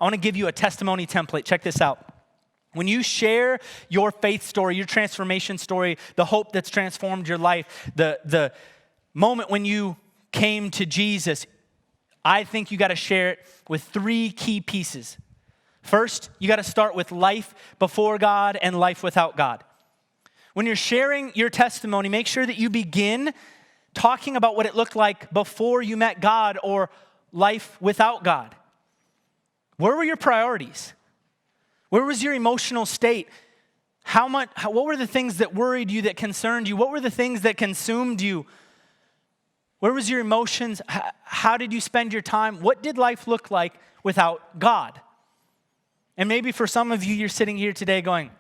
I want to give you a testimony template. Check this out. When you share your faith story, your transformation story, the hope that's transformed your life, the moment when you came to Jesus, I think you got to share it with 3 key pieces. First, you got to start with life before God and life without God. When you're sharing your testimony, make sure that you begin talking about what it looked like before you met God or life without God. Where were your priorities? Where was your emotional state? What were the things that worried you, that concerned you? What were the things that consumed you? Where was your emotions? How did you spend your time? What did life look like without God? And maybe for some of you, you're sitting here today going,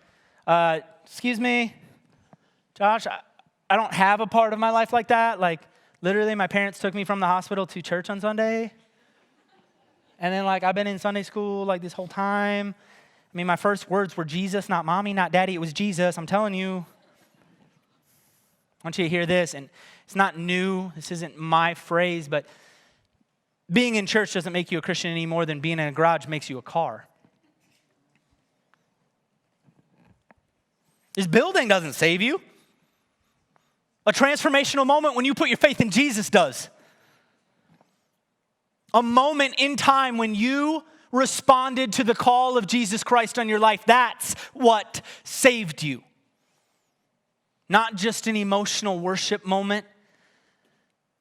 excuse me, Josh, I don't have a part of my life like that. Like, literally, my parents took me from the hospital to church on Sunday. And then, I've been in Sunday school, this whole time. I mean, my first words were Jesus, not mommy, not daddy. It was Jesus, I'm telling you. I want you to hear this, and it's not new. This isn't my phrase, but being in church doesn't make you a Christian any more than being in a garage makes you a car. This building doesn't save you. A transformational moment when you put your faith in Jesus does. A moment in time when you responded to the call of Jesus Christ on your life. That's what saved you. Not just an emotional worship moment.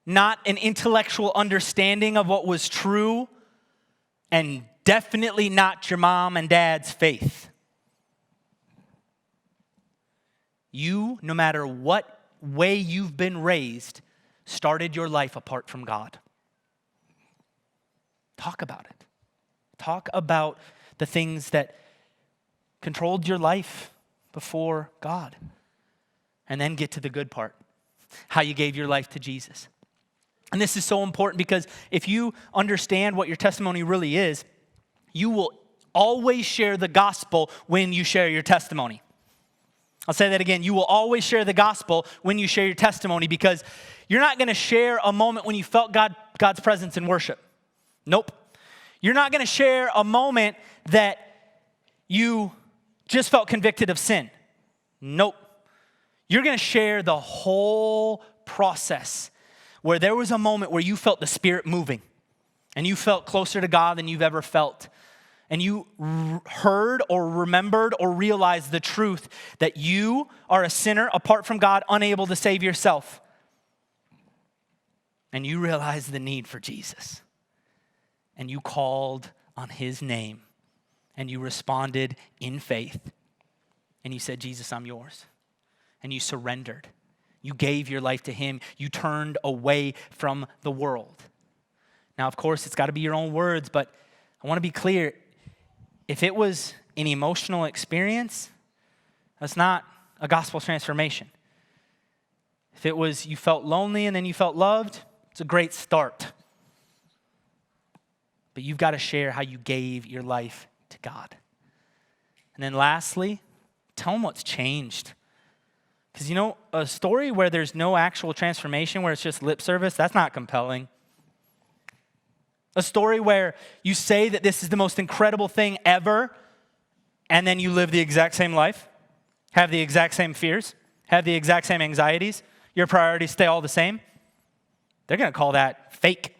Not an intellectual understanding of what was true. And definitely not your mom and dad's faith. You, no matter what way you've been raised, started your life apart from God. Talk about it. Talk about the things that controlled your life before God. And then get to the good part, how you gave your life to Jesus. And this is so important because if you understand what your testimony really is, you will always share the gospel when you share your testimony. I'll say that again. You will always share the gospel when you share your testimony because you're not going to share a moment when you felt God's presence in worship. Nope. You're not going to share a moment that you just felt convicted of sin. Nope. You're going to share the whole process where there was a moment where you felt the Spirit moving and you felt closer to God than you've ever felt. And you heard or remembered or realized the truth that you are a sinner apart from God, unable to save yourself. And you realized the need for Jesus. And you called on his name. And you responded in faith. And you said, Jesus, I'm yours. And you surrendered. You gave your life to him. You turned away from the world. Now, of course, it's got to be your own words, but I want to be clear. If it was an emotional experience, that's not a gospel transformation. If it was you felt lonely and then you felt loved, it's a great start. But you've got to share how you gave your life to God. And then lastly, tell them what's changed. Because a story where there's no actual transformation, where it's just lip service, that's not compelling. A story where you say that this is the most incredible thing ever, and then you live the exact same life, have the exact same fears, have the exact same anxieties, your priorities stay all the same. They're going to call that fake.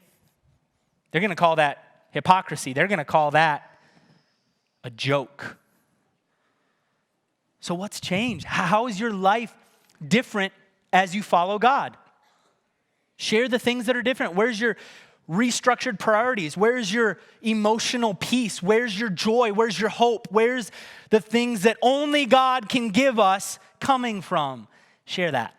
They're going to call that hypocrisy. They're going to call that a joke. So what's changed? How is your life different as you follow God? Share the things that are different. Where's your restructured priorities? Where's your emotional peace? Where's your joy? Where's your hope? Where's the things that only God can give us coming from? Share that.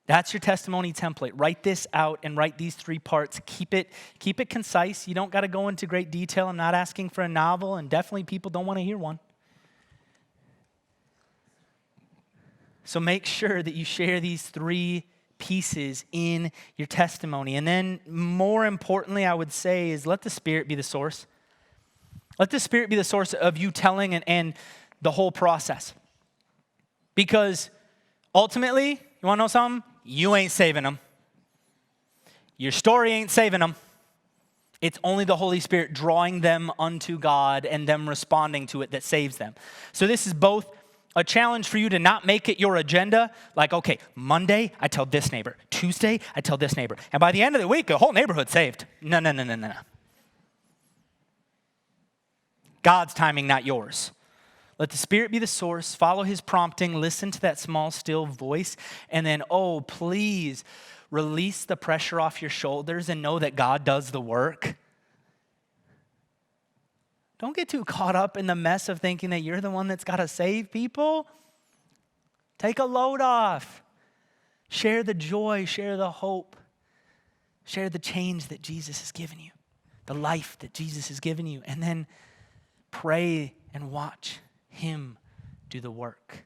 That's your testimony template. Write this out and write these 3 parts. Keep it concise. You don't got to go into great detail. I'm not asking for a novel, and definitely people don't want to hear one. So make sure that you share these 3 pieces in your testimony. And then more importantly, I would say, is let the Spirit be the source. Let the Spirit be the source of you telling and the whole process. Because ultimately, you want to know something? You ain't saving them. Your story ain't saving them. It's only the Holy Spirit drawing them unto God and them responding to it that saves them. So this is both a challenge for you to not make it your agenda. Like, okay, Monday, I tell this neighbor. Tuesday, I tell this neighbor. And by the end of the week, the whole neighborhood's saved. No. God's timing, not yours. Let the Spirit be the source. Follow his prompting. Listen to that small, still voice. And then, please release the pressure off your shoulders and know that God does the work. Don't get too caught up in the mess of thinking that you're the one that's got to save people. Take a load off. Share the joy, share the hope, share the change that Jesus has given you, the life that Jesus has given you, and then pray and watch him do the work.